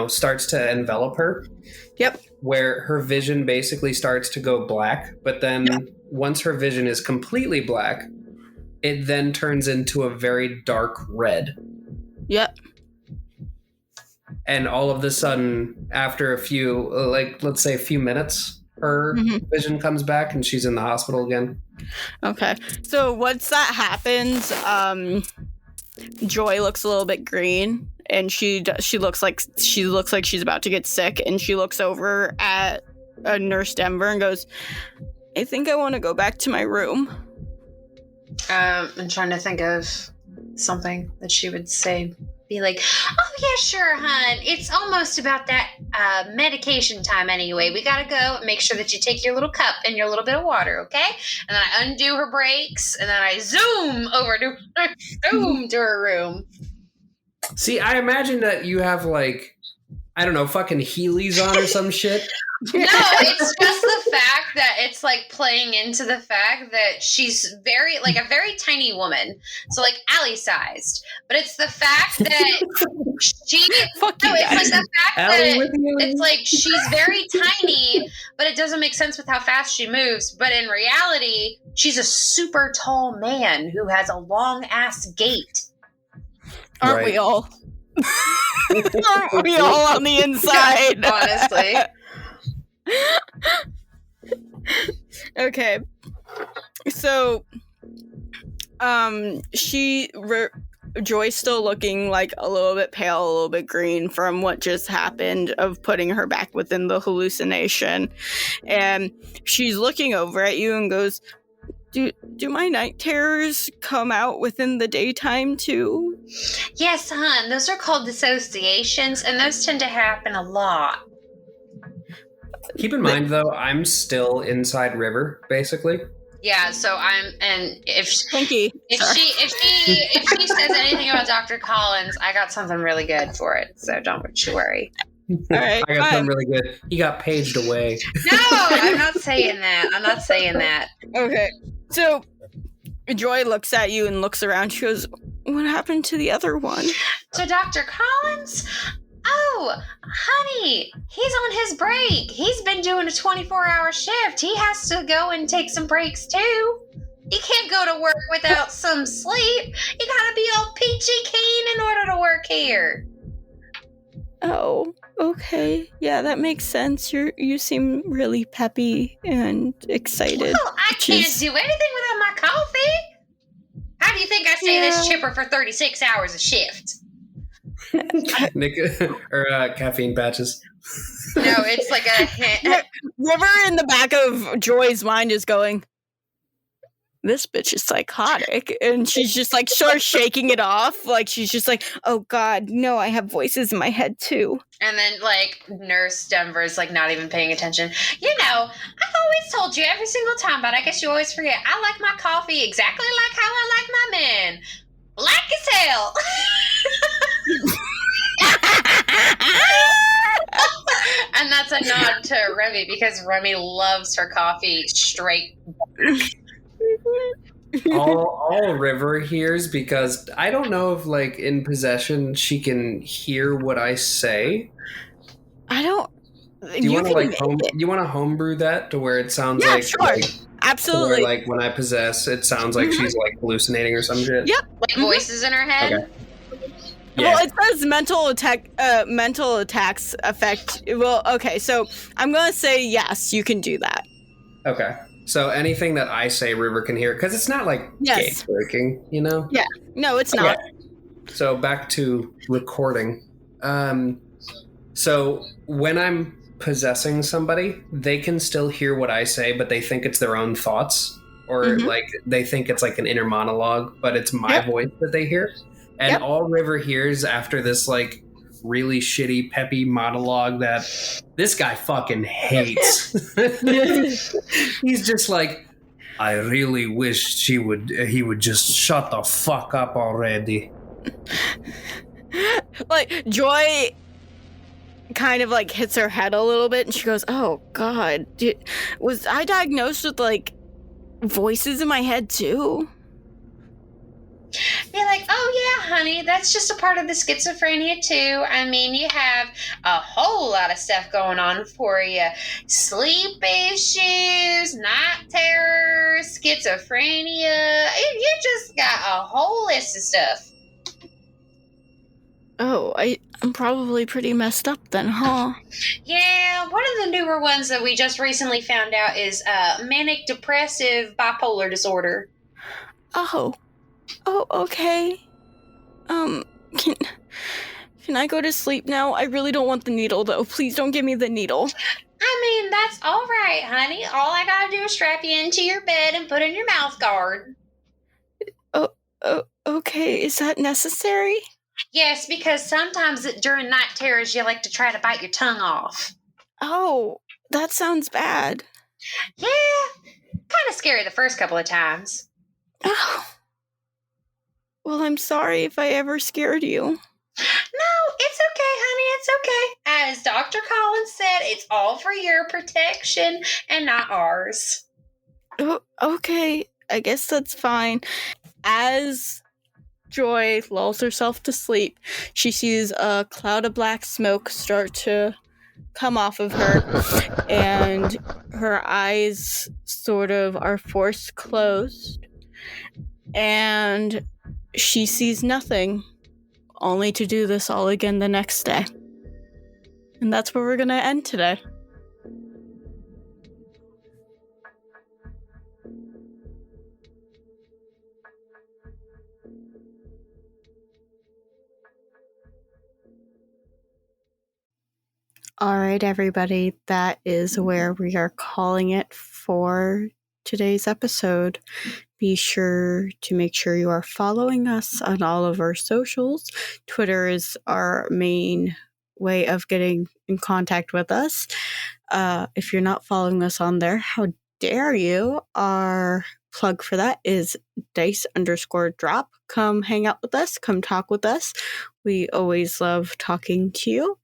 starts to envelop her. Yep. Where her vision basically starts to go black, but then once her vision is completely black, it then turns into a very dark red. Yep. And all of a sudden, after a few, let's say a few minutes, her vision comes back and she's in the hospital again. Okay. So once that happens, Joy looks a little bit green, and she looks like she's about to get sick, and she looks over at Nurse Denver and goes, "I think I want to go back to my room." I'm trying to think of something that she would say. Be like, "Oh yeah, sure, hon. It's almost about that medication time anyway. We gotta go. Make sure that you take your little cup and your little bit of water, okay?" And then I undo her brakes, and then I zoom over to her room. See, I imagine that you have like, I don't know, fucking Heelys on or some shit. No, it's just the fact that it's like playing into the fact that she's a very tiny woman. So like Allie sized. But it's the fact that it's like the fact that it's like she's very tiny, but it doesn't make sense with how fast she moves. But in reality, she's a super tall man who has a long ass gait. Aren't we all? Aren't we all on the inside? Honestly. Okay. So, Joy's still looking like a little bit pale, a little bit green from what just happened of putting her back within the hallucination. And she's looking over at you and goes, Do my night terrors come out within the daytime too? Yes, hon. Those are called dissociations, and those tend to happen a lot. Keep in mind, though, I'm still inside River, basically. Yeah, so if Pinky. Sorry. she says anything about Dr. Collins, I got something really good for it. So don't you worry. All right, I got something really good. He got paged away. No, I'm not saying that. Okay, so Joy looks at you and looks around. She goes, "What happened to the other one?" To Dr. Collins? Oh, honey, he's on his break. He's been doing a 24-hour shift. He has to go and take some breaks too. He can't go to work without some sleep. You gotta be all peachy keen in order to work here. Oh, okay. Yeah, that makes sense. You seem really peppy and excited. Well, I can't do anything without my coffee. How do you think I stay this chipper for 36 hours a shift? Caffeine patches. No, it's like a hint. River in the back of Joy's mind is going, this bitch is psychotic. And she's just like sort of shaking it off. Like she's just like, oh God, no, I have voices in my head too. And then like Nurse Denver's like not even paying attention. You know, I've always told you every single time, but I guess you always forget. I like my coffee exactly like how I like my men. Black as hell. And that's a nod to Remi because Remi loves her coffee straight. all River hears, because I don't know if like in possession she can hear what I say. I don't. Do you want to like you want to homebrew that to where it sounds like sure. like, Absolutely. where, like when I possess, it sounds like she's like hallucinating or some shit. Yep. Like voices in her head. Okay. Yeah. Well, it says mental attacks affect. Well, okay, so I'm gonna say yes, you can do that. Okay. So anything that I say, River can hear, because it's not like gate breaking, you know? Yeah. No, it's not. So back to recording. So when I'm possessing somebody, they can still hear what I say, but they think it's their own thoughts, or like they think it's like an inner monologue, but it's my voice that they hear. And all River hears after this like really shitty peppy monologue that this guy fucking hates. He's just like, I really wish he would just shut the fuck up already. Like Joy kind of like hits her head a little bit and she goes, oh God, was I diagnosed with like voices in my head too? Be like, oh yeah, honey, that's just a part of the schizophrenia too. I mean, you have a whole lot of stuff going on for you. Sleep issues, night terrors, schizophrenia. You just got a whole list of stuff. Oh, I'm probably pretty messed up then, huh? Yeah, one of the newer ones that we just recently found out is manic depressive bipolar disorder. Oh, okay. Can I go to sleep now? I really don't want the needle, though. Please don't give me the needle. I mean, that's all right, honey. All I gotta do is strap you into your bed and put in your mouth guard. Oh, okay. Is that necessary? Yes, because sometimes during night terrors, you like to try to bite your tongue off. Oh, that sounds bad. Yeah, kind of scary the first couple of times. Oh. Well, I'm sorry if I ever scared you. No, it's okay, honey. It's okay. As Dr. Collins said, it's all for your protection and not ours. Oh, okay. I guess that's fine. As Joy lulls herself to sleep, she sees a cloud of black smoke start to come off of her, and her eyes sort of are forced closed, and she sees nothing, only to do this all again the next day. And that's where we're going to end today. All right, everybody, that is where we are calling it for today's episode. Be sure to make sure you are following us on all of our socials. Twitter is our main way of getting in contact with us. If you're not following us on there, how dare you, our plug for that is dice_drop. Come hang out with us. Come talk with us. We always love talking to you.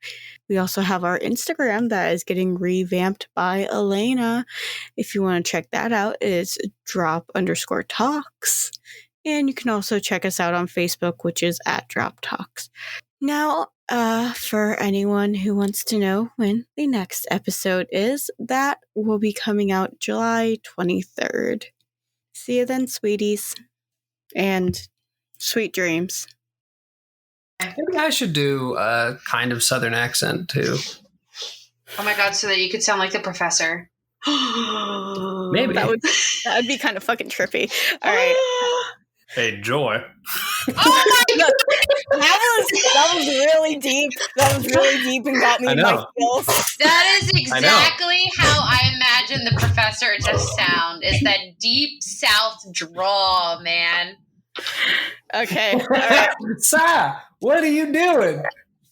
We also have our Instagram that is getting revamped by Elena. If you want to check that out, it's drop_talks. And you can also check us out on Facebook, which is @droptalks. Now, for anyone who wants to know when the next episode is, that will be coming out July 23rd. See you then, sweeties. And sweet dreams. Maybe I should do a kind of Southern accent, too. Oh my god, so that you could sound like the professor. Maybe. That would be kind of fucking trippy. All right. Hey, Joy. Oh my god! That was really deep. That was really deep and got me in my feels. That is exactly how I imagine the professor to sound, is that deep South drawl, man. Okay. All right. Si, what are you doing?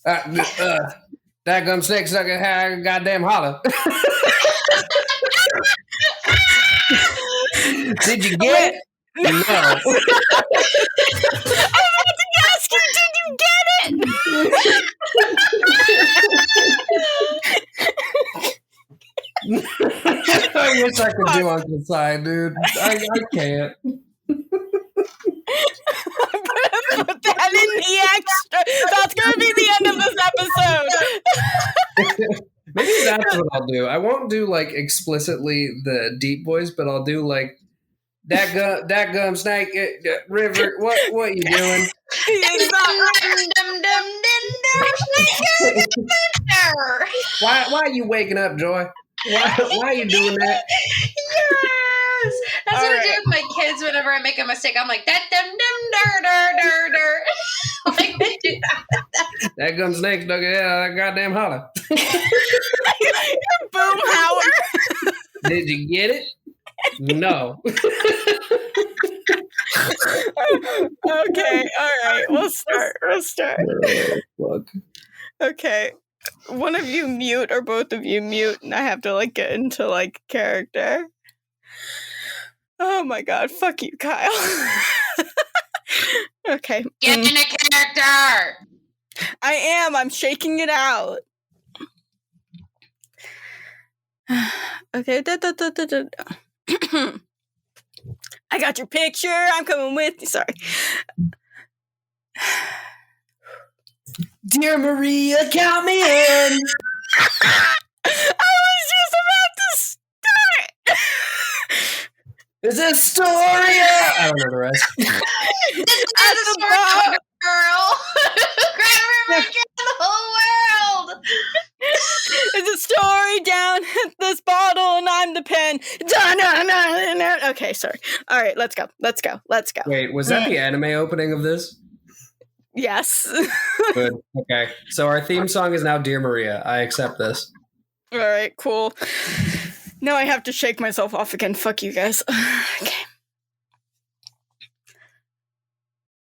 That gum snake sucker had a goddamn holler. Did you get it? No. I'm about to ask you, did you get it? I wish I could do Uncle Si, dude. I can't. I'm gonna put that in the extra. That's gonna be the end of this episode. Maybe that's what I'll do. I won't do like explicitly the deep voice, but I'll do like that gum snake river. What you doing? Why are you waking up, Joy? Why are you doing that? Yes, that's what I do with my kids whenever I make a mistake. I'm like that like I do that. That gum snake stuck in that goddamn holler. Boom, Howard. Did you get it? No. Okay, all right. We'll start. Fuck. Okay. One of you mute or both of you mute, and I have to like get into like character. Oh my god, fuck you, Kyle. Okay. Get in a character. I am. I'm shaking it out. Okay. I got your picture. I'm coming with you. Sorry. Dear Maria, count me in. I was just about to start. Is it Astoria? I don't know the rest. At the bar, girl. Grab the whole world. It's a story down at this bottle, and I'm the pen. Okay, sorry. All right, let's go. Wait, was that the anime opening of this? Yes. Good. Okay. So our theme song is now Dear Maria. I accept this. All right, cool. Now I have to shake myself off again. Fuck you guys. Okay.